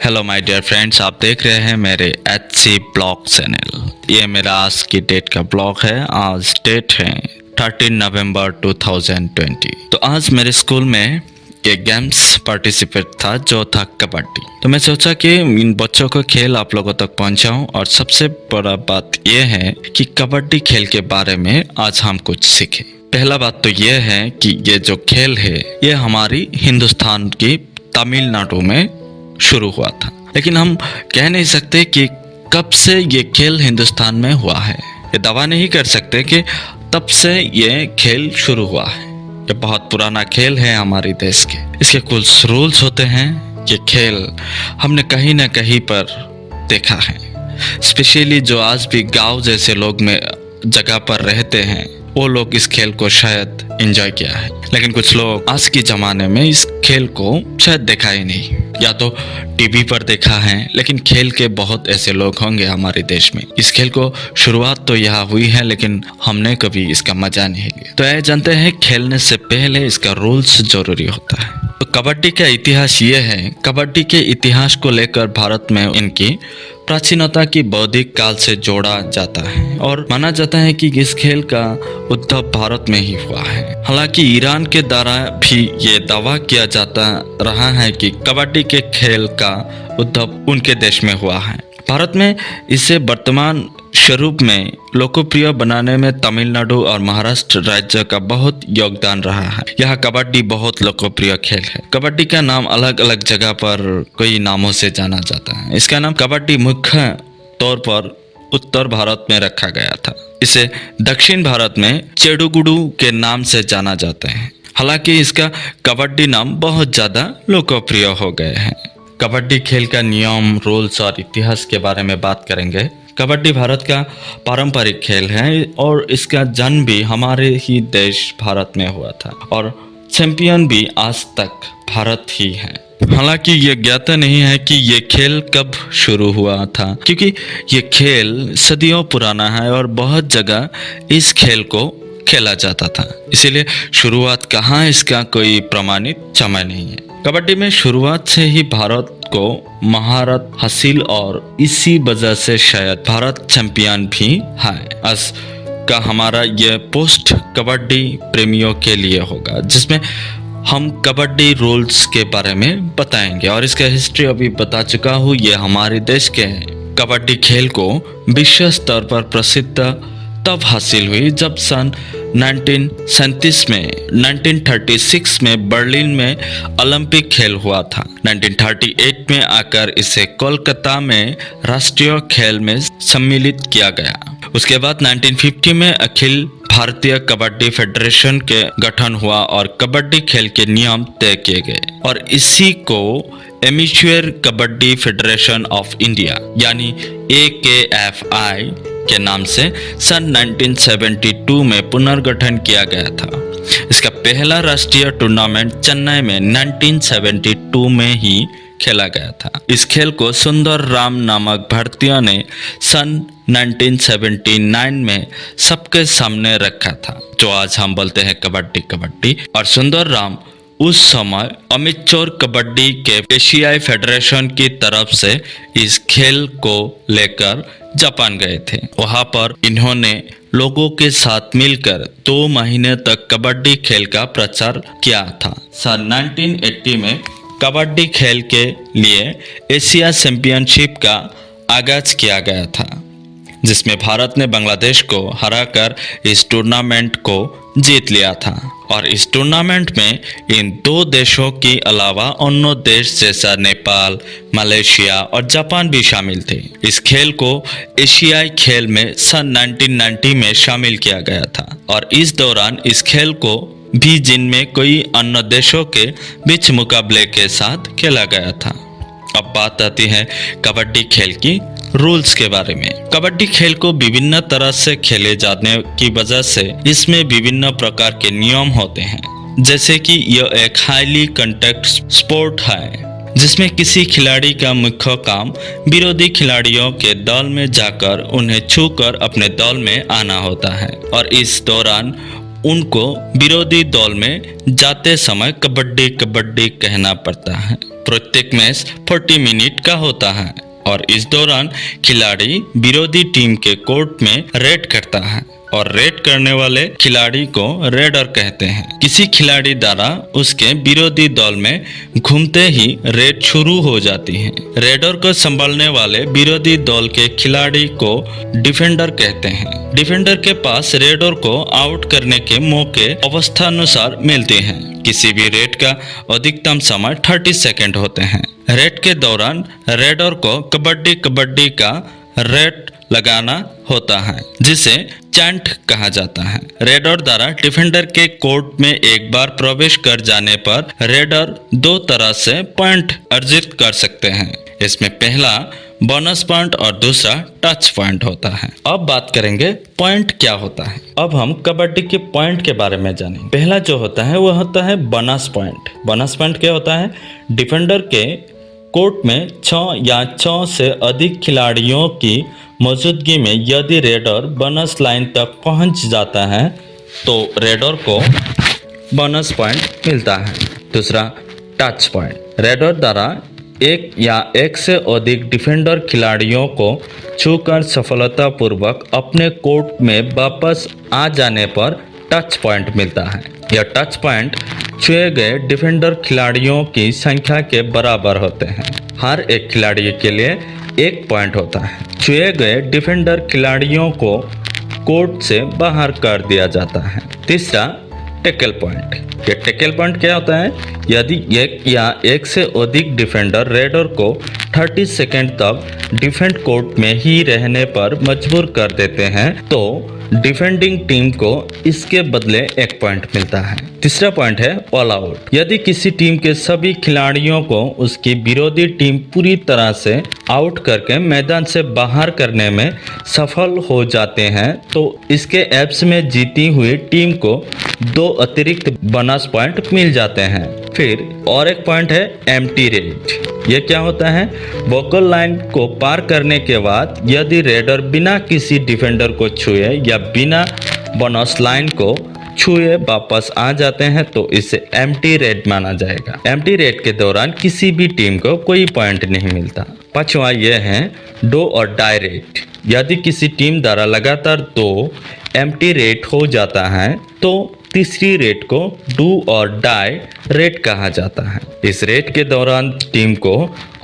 Hello my dear friends, आप देख रहे हैं मेरे HC ब्लॉग चैनल। ये मेरा आज की डेट का ब्लॉग है। आज डेट है 13 नवंबर 2020। तो आज मेरे स्कूल में एक गेम्स पार्टिसिपेट था जो था कबड्डी। तो मैं सोचा कि इन बच्चों को खेल आप लोगों तक पहुंचाऊं, और सबसे बड़ा बात यह है कि कबड्डी खेल के बारे में आज हम कुछ सीखें। पहला बात तो यह है कि ये जो खेल है ये हमारी हिंदुस्तान की तमिलनाडु में शुरू हुआ था, लेकिन हम कह नहीं सकते कि कब से ये खेल हिंदुस्तान में हुआ है। ये दावा नहीं कर सकते कि तब से ये खेल शुरू हुआ है। ये बहुत पुराना खेल है हमारे देश के। इसके कुछ रूल्स होते हैं। ये खेल हमने कहीं ना कहीं पर देखा है, स्पेशली जो आज भी गांव जैसे लोग में जगह पर रहते हैं वो लोग इस खेल को शायद एंजॉय किया है, लेकिन कुछ लोग आज के ज़माने में इस खेल को शायद देखा ही नहीं, या तो टीवी पर देखा है। लेकिन खेल के बहुत ऐसे लोग होंगे हमारे देश में। इस खेल को शुरुआत तो यहाँ हुई है, लेकिन हमने कभी इसका मजा नहीं लिया। तो ये जानते हैं खेलने से पहले इसका रूल्स जरूरी होता है। तो कबड्डी का इतिहास ये है। कबड्डी के इतिहास को लेकर भारत में इनकी प्राचीनता की बौद्धिक काल से जोड़ा जाता है, और माना जाता है कि इस खेल का उद्भव भारत में ही हुआ है। हालांकि ईरान के द्वारा भी ये दावा किया जाता रहा है कि कबड्डी के खेल का उद्भव उनके देश में हुआ है। भारत में इसे वर्तमान स्वरूप में लोकप्रिय बनाने में तमिलनाडु और महाराष्ट्र राज्य का बहुत योगदान रहा है। यह कबड्डी बहुत लोकप्रिय खेल है। कबड्डी का नाम अलग अलग जगह पर कई नामों से जाना जाता है। इसका नाम कबड्डी मुख्य तौर पर उत्तर भारत में रखा गया था। इसे दक्षिण भारत में चेडुगुडू के नाम से जाना जाता है। हालांकि इसका कबड्डी नाम बहुत ज़्यादा लोकप्रिय हो गए हैं। कबड्डी खेल का नियम, रूल्स और इतिहास के बारे में बात करेंगे। कबड्डी भारत का पारंपरिक खेल है और इसका जन्म भी हमारे ही देश भारत में हुआ था, और चैंपियन भी आज तक भारत ही है। हालांकि ये ज्ञात नहीं है कि ये खेल कब शुरू हुआ था, क्योंकि ये खेल सदियों पुराना है और बहुत जगह इस खेल को खेला जाता था। इसीलिए शुरुआत कहाँ इसका कोई प्रमाणित समय नहीं है। कबड्डी में शुरुआत से ही भारत को महारत हासिल, और इसी वजह से शायद भारत चैंपियन भी है। आज का हमारा ये पोस्ट कबड्डी प्रेमियों के लिए होगा, जिसमें हम कबड्डी रूल्स के बारे में बताएंगे, और इसका हिस्ट्री अभी बता चुका हूँ। ये हमारे देश के हैं। कबड्डी खेल को विश्व स्तर पर प्रसिद्ध तब हासिल हुई जब सन 1936 में बर्लिन में ओलंपिक खेल हुआ था। 1938 में आकर इसे कोलकाता में राष्ट्रीय खेल में सम्मिलित किया गया। उसके बाद 1950 में अखिल भारतीय कबड्डी फेडरेशन के गठन हुआ और कबड्डी खेल के नियम तय किए गए, और इसी को amateur kabaddi federation of India यानी AKFI के नाम से सन 1972 में पुनर्गठन किया गया था। इसका पहला राष्ट्रीय टूर्नामेंट चेन्नई में 1972 में ही खेला गया था। इस खेल को सुंदर राम नामक भारतीय ने सन 1979 में सबके सामने रखा था, जो आज हम बोलते हैं कबड्डी। और सुंदर राम उस समय अमेच्योर कबड्डी के एशियाई फेडरेशन की तरफ से इस खेल को लेकर जापान गए थे। वहां पर इन्होंने लोगों के साथ मिलकर 2 महीने तक कबड्डी खेल का प्रचार किया था। सन 1980 में कबड्डी खेल के लिए एशिया चैंपियनशिप का आगाज किया गया था, जिसमें भारत ने बांग्लादेश को हराकर इस टूर्नामेंट को जीत लिया था। और इस टूर्नामेंट में इन 2 देशों के अलावा अन्य देश जैसा नेपाल, मलेशिया और जापान भी शामिल थे। इस खेल को एशियाई खेल में सन 1990 में शामिल किया गया था, और इस दौरान इस खेल को भी जिनमें कई अन्य देशों के बीच मुकाबले के साथ खेला गया था। अब बात आती है कबड्डी खेल की रूल्स के बारे में। कबड्डी खेल को विभिन्न तरह से खेले जाने की वजह से इसमें विभिन्न प्रकार के नियम होते हैं, जैसे कि यह एक हाईली कॉन्टैक्ट स्पोर्ट है, जिसमें किसी खिलाड़ी का मुख्य काम विरोधी खिलाड़ियों के दल में जाकर उन्हें छूकर अपने दल में आना होता है, और इस दौरान उनको विरोधी दल में जाते समय कबड्डी कहना पड़ता है। प्रत्येक मैच 40 मिनट का होता है और इस दौरान खिलाड़ी विरोधी टीम के कोर्ट में रेड करता है और रेड करने वाले खिलाड़ी को रेडर कहते हैं। किसी खिलाड़ी द्वारा उसके विरोधी दल में घूमते ही रेड शुरू हो जाती है। रेडर को संभालने वाले विरोधी दल के खिलाड़ी को डिफेंडर कहते हैं। डिफेंडर के पास रेडर को आउट करने के मौके अवस्थानुसार मिलते हैं। किसी भी रेड का अधिकतम समय 30 सेकंड होते हैं। रेड के दौरान रेडर को कबड्डी कबड्डी का रेड लगाना होता है जिसे चैंट कहा जाता है। रेडर द्वारा डिफेंडर के कोर्ट में एक बार प्रवेश कर जाने पर रेडर दो तरह से पॉइंट अर्जित कर सकते हैं। इसमें पहला बोनस पॉइंट और दूसरा टच पॉइंट होता है। अब बात करेंगे पॉइंट क्या होता है। अब हम कबड्डी के पॉइंट के बारे में जानेंगे। पहला जो होता है वो होता है बोनस पॉइंट। बोनस पॉइंट क्या होता है? डिफेंडर के कोर्ट में 6 या 6 से अधिक खिलाड़ियों की मौजूदगी में यदि रेडर बोनस लाइन तक पहुंच जाता है तो रेडर को बोनस पॉइंट मिलता है। दूसरा टच पॉइंट। रेडर द्वारा एक या एक से अधिक डिफेंडर खिलाड़ियों को छूकर सफलतापूर्वक अपने कोर्ट में वापस आ जाने पर टच पॉइंट मिलता है। यह टच पॉइंट छुए गए डिफेंडर खिलाड़ियों की संख्या के बराबर होते हैं। हर एक खिलाड़ी के लिए एक पॉइंट होता है। छुए गए डिफेंडर खिलाड़ियों को कोर्ट से बाहर कर दिया जाता है। तीसरा टैकल पॉइंट। ये टैकल पॉइंट क्या होता है? यदि एक या एक से अधिक डिफेंडर रेडर को 30 सेकंड तक डिफेंड कोर्ट में ही रहने पर मजबूर कर देते हैं तो डिफेंडिंग टीम को इसके बदले एक पॉइंट मिलता है। तीसरा पॉइंट है ऑल आउट। यदि किसी टीम के सभी खिलाड़ियों को उसकी विरोधी टीम पूरी तरह से आउट करके मैदान से बाहर करने में सफल हो जाते हैं तो इसके एब्स में जीती हुई टीम को 2 अतिरिक्त बोनस पॉइंट मिल जाते हैं। फिर और एक पॉइंट है एम्प्टी रेड। यह क्या होता है? वोकल लाइन को पार करने के बाद यदि रेडर बिना किसी डिफेंडर को छुए या बिना बोनस लाइन को छुए वापस आ जाते हैं तो इसे एम्प्टी रेड माना जाएगा। एम्प्टी रेड के दौरान किसी भी टीम को कोई पॉइंट नहीं मिलता। पांचवा यह है डू और डाई रेड। यदि किसी टीम द्वारा लगातार 2 एम्प्टी रेड हो जाता है तो तीसरी रेड को डू और डाई रेड कहा जाता है। इस रेड के दौरान टीम को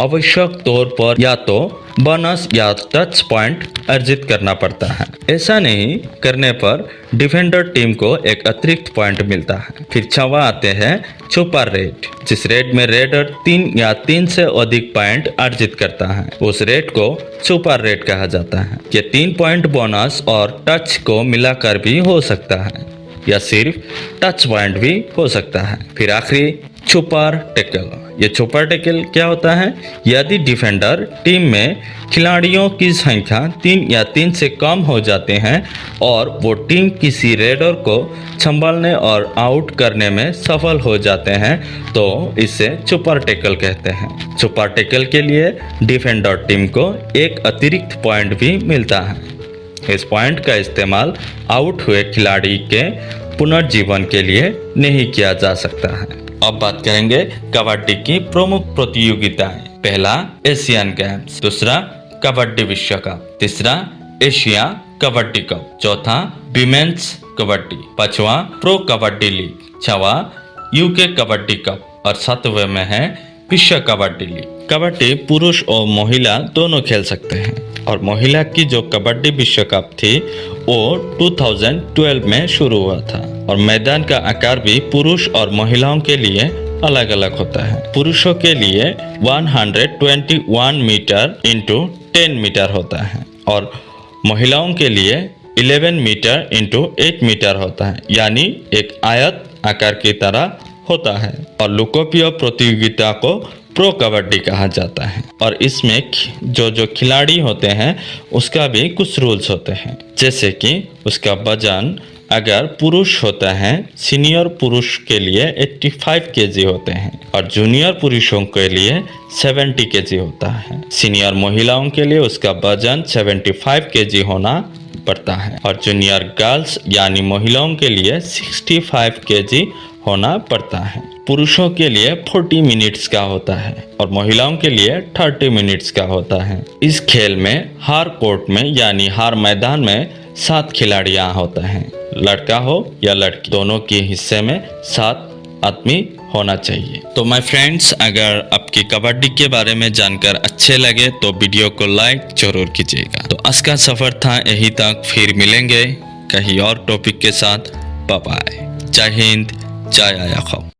आवश्यक तौर पर या तो बोनस या टच पॉइंट अर्जित करना पड़ता है। ऐसा नहीं करने पर डिफेंडर टीम को एक अतिरिक्त पॉइंट मिलता है। फिर 6वां आते हैं छुपा रेड। जिस रेड में रेडर 3 या 3 से अधिक पॉइंट अर्जित करता है उस रेड को छुपा रेड कहा जाता है। ये 3 पॉइंट बोनस और टच को मिलाकर भी हो सकता है या सिर्फ टच पॉइंट भी हो सकता है। फिर आखिरी छुपर टैकल। ये छुपर टैकल क्या होता है? यदि डिफेंडर टीम में खिलाड़ियों की संख्या 3 या 3 से कम हो जाते हैं और वो टीम किसी रेडर को संभालने और आउट करने में सफल हो जाते हैं तो इसे छुपर टैकल कहते हैं। छुपर टैकल के लिए डिफेंडर टीम को एक अतिरिक्त पॉइंट भी मिलता है। इस पॉइंट का इस्तेमाल आउट हुए खिलाड़ी के पुनर्जीवन के लिए नहीं किया जा सकता है। अब बात करेंगे कबड्डी की प्रमुख प्रतियोगिताएं। पहला एशियन गेम्स, दूसरा कबड्डी विश्व कप, तीसरा एशिया कबड्डी कप, चौथा विमेंस कबड्डी, पांचवा प्रो कबड्डी लीग, छठवां यूके कबड्डी कप और 7वें में है विश्व कबड्डी लीग। कबड्डी पुरुष और महिला दोनों खेल सकते हैं और महिला की जो कबड्डी विश्व कप थी वो 2012 में शुरू हुआ था और मैदान का आकार भी पुरुष और महिलाओं के लिए अलग अलग होता है। पुरुषों के लिए 121 मीटर इंटू 10 मीटर होता है और महिलाओं के लिए 11 मीटर इंटू 8 मीटर होता है, यानी एक आयत आकार की तरह होता है। और लोकप्रिय प्रतियोगिता को प्रो कबड्डी कहा जाता है और इसमें जो खिलाड़ी होते हैं उसका भी कुछ रूल्स होते हैं, जैसे कि उसका वजन अगर पुरुष होता है सीनियर पुरुष के लिए 85 केजी होते हैं और जूनियर पुरुषों के लिए 70 केजी होता है। सीनियर महिलाओं के लिए उसका वजन 75 केजी होना पड़ता है और जूनियर गर्ल्स यानी महिलाओं के लिए 65 केजी होना पड़ता है। पुरुषों के लिए 40 मिनट्स का होता है और महिलाओं के लिए 30 मिनट्स का होता है। इस खेल में हर कोर्ट में यानी हर मैदान में 7 खिलाड़ियां होते हैं। लड़का हो या लड़की, दोनों के हिस्से में 7 आदमी होना चाहिए। तो माय फ्रेंड्स, अगर आपकी कबड्डी के बारे में जानकर अच्छे लगे तो वीडियो को लाइक जरूर कीजिएगा। तो आज का सफर था यहीं तक, फिर मिलेंगे कहीं और टॉपिक के साथ। Bye bye. जय हिंद, जय आया खाओ।